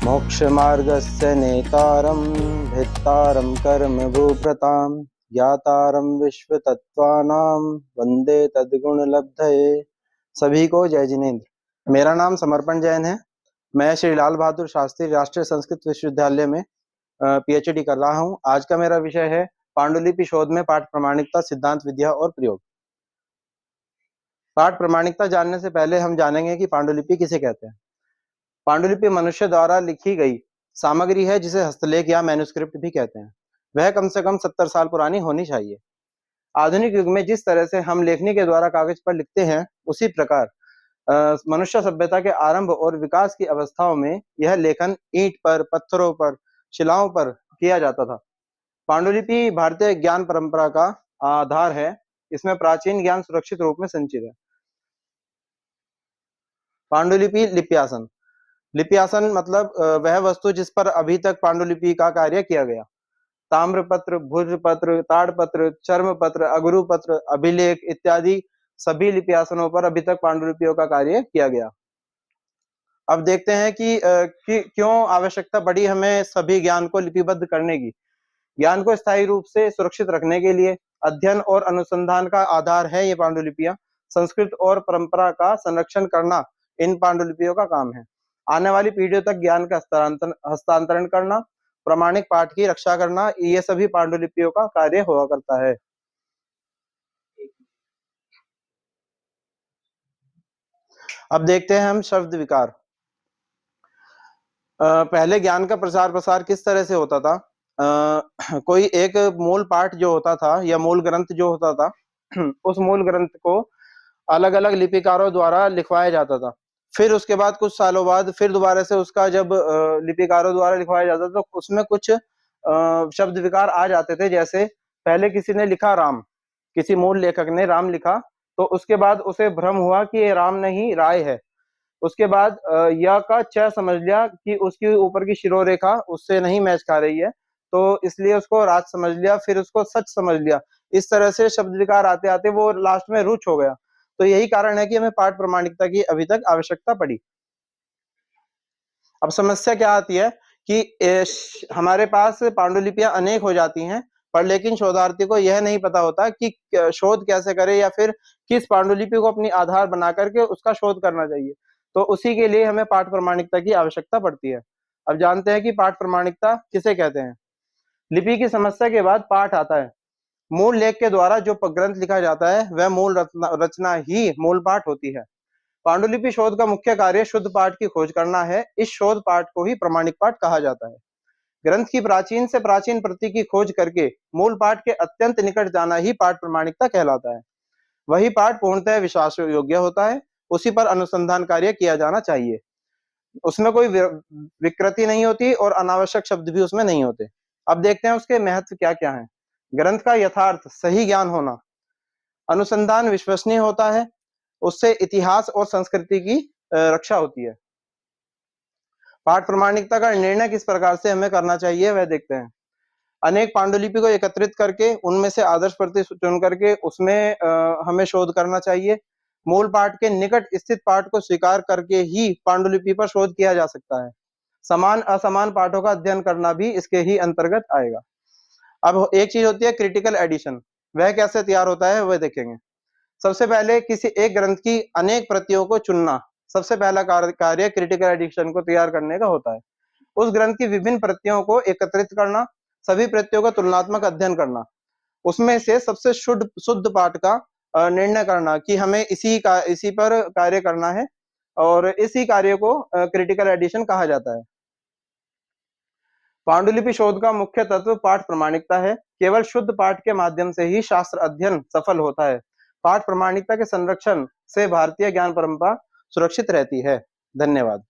मोक्षमार्गस्य नेतारं भित्तारं कर्मभूभृतां ज्ञातारं विश्वतत्त्वानां वन्दे तद्गुणलब्धये। सभी को जय जिनेन्द्र। मेरा नाम समर्पण जैन है। मैं श्री लाल बहादुर शास्त्री राष्ट्रीय संस्कृत विश्वविद्यालय में पीएचडी कर रहा हूं। आज का मेरा विषय है पांडुलिपि शोध में पाठ प्रमाणिकता, सिद्धांत, विद्या और प्रयोग। पाठ प्रमाणिकता जानने से पहले हम जानेंगे कि पांडुलिपि किसे कहते हैं। पांडुलिपि मनुष्य द्वारा लिखी गई सामग्री है जिसे हस्तलेख या मैन्युस्क्रिप्ट भी कहते हैं। वह कम से कम 70 साल पुरानी होनी चाहिए। आधुनिक युग में जिस तरह से हम लेखनी के द्वारा कागज पर लिखते हैं, उसी प्रकार मनुष्य सभ्यता के आरंभ और विकास की अवस्थाओं में यह लेखन ईंट पर, पत्थरों पर, शिलाओं पर किया जाता था। पांडुलिपि भारतीय ज्ञान परंपरा का आधार है। इसमें प्राचीन ज्ञान सुरक्षित रूप में संचित है। पांडुलिपि लिप्यासन। लिप्यासन मतलब वह वस्तु जिस पर अभी तक पांडुलिपि का कार्य किया गया। ताम्रपत्र, भोजपत्र, ताड़पत्र, चर्मपत्र, अगुरुपत्र, अभिलेख इत्यादि सभी लिप्यासनों पर अभी तक पांडुलिपियों का कार्य किया गया। अब देखते हैं कि क्यों आवश्यकता पड़ी हमें सभी ज्ञान को लिपिबद्ध करने की। ज्ञान को स्थायी रूप से सुरक्षित रखने के लिए अध्ययन और अनुसंधान का आधार है ये पांडुलिपियां। संस्कृत और परंपरा का संरक्षण करना इन पांडुलिपियों का काम है। आने वाली पीढ़ियों तक ज्ञान का हस्तांतरण करना, प्रामाणिक पाठ की रक्षा करना, ये सभी पांडुलिपियों का कार्य हुआ करता है। अब देखते हैं हम शब्द विकार। पहले ज्ञान का प्रचार प्रसार किस तरह से होता था। कोई एक मूल पाठ जो होता था या मूल ग्रंथ जो होता था उस मूल ग्रंथ को अलग अलग लिपिकारों द्वारा लिखवाया जाता था। फिर उसके बाद कुछ सालों बाद फिर दोबारा से उसका जब लिपिकारों द्वारा लिखवाया जाता था तो उसमें कुछ शब्द विकार आ जाते थे। जैसे पहले किसी ने लिखा राम, किसी मूल लेखक ने राम लिखा, तो उसके बाद उसे भ्रम हुआ कि ये राम नहीं राय है। उसके बाद या का च समझ लिया कि उसके ऊपर की शिरोरेखा उससे नहीं मैच खा रही है, तो इसलिए उसको राज समझ लिया, फिर उसको सच समझ लिया। इस तरह से शब्द विकार आते आते वो लास्ट में रुच हो गया। तो यही कारण है कि हमें पाठ प्रमाणिकता की अभी तक आवश्यकता पड़ी। अब समस्या क्या आती है कि हमारे पास पांडुलिपियां अनेक हो जाती हैं, पर लेकिन शोधार्थी को यह नहीं पता होता कि शोध कैसे करे या फिर किस पांडुलिपि को अपनी आधार बना करके उसका शोध करना चाहिए। तो उसी के लिए हमें पाठ प्रमाणिकता की आवश्यकता पड़ती है। अब जानते हैं कि पाठ प्रमाणिकता किसे कहते हैं। लिपि की समस्या के बाद पाठ आता है। मूल लेख के द्वारा जो ग्रंथ लिखा जाता है वह मूल रचना ही मूल पाठ होती है। पांडुलिपि शोध का मुख्य कार्य शुद्ध पाठ की खोज करना है। इस शोध पाठ को ही प्रमाणिक पाठ कहा जाता है। ग्रंथ की प्राचीन से प्राचीन प्रति की खोज करके मूल पाठ के अत्यंत निकट जाना ही पाठ प्रमाणिकता कहलाता है। वही पाठ पूर्णतः विश्वास योग्य होता है। उसी पर अनुसंधान कार्य किया जाना चाहिए। उसमें कोई विकृति नहीं होती और अनावश्यक शब्द भी उसमें नहीं होते। अब देखते हैं उसके महत्व क्या क्या है। ग्रंथ का यथार्थ सही ज्ञान होना, अनुसंधान विश्वसनीय होता है, उससे इतिहास और संस्कृति की रक्षा होती है। पाठ प्रमाणिकता का निर्णय किस प्रकार से हमें करना चाहिए वह देखते हैं। अनेक पांडुलिपि को एकत्रित करके उनमें से आदर्श प्रति चुन करके उसमें हमें शोध करना चाहिए। मूल पाठ के निकट स्थित पाठ को स्वीकार करके ही पांडुलिपि पर शोध किया जा सकता है। समान असमान पाठों का अध्ययन करना भी इसके ही अंतर्गत आएगा। अब एक चीज होती है क्रिटिकल एडिशन, वह कैसे तैयार होता है वह देखेंगे। सबसे पहले किसी एक ग्रंथ की अनेक प्रतियों को चुनना, सबसे पहला कार्य क्रिटिकल एडिशन को तैयार करने का होता है। उस ग्रंथ की विभिन्न प्रतियों को एकत्रित करना, सभी प्रतियों का तुलनात्मक अध्ययन करना, उसमें से सबसे शुद्ध पाठ का निर्णय करना कि हमें इसी पर कार्य करना है, और इसी कार्य को क्रिटिकल एडिशन कहा जाता है। पांडुलिपि शोध का मुख्य तत्व पाठ प्रमाणिकता है। केवल शुद्ध पाठ के माध्यम से ही शास्त्र अध्ययन सफल होता है। पाठ प्रमाणिकता के संरक्षण से भारतीय ज्ञान परंपरा सुरक्षित रहती है। धन्यवाद।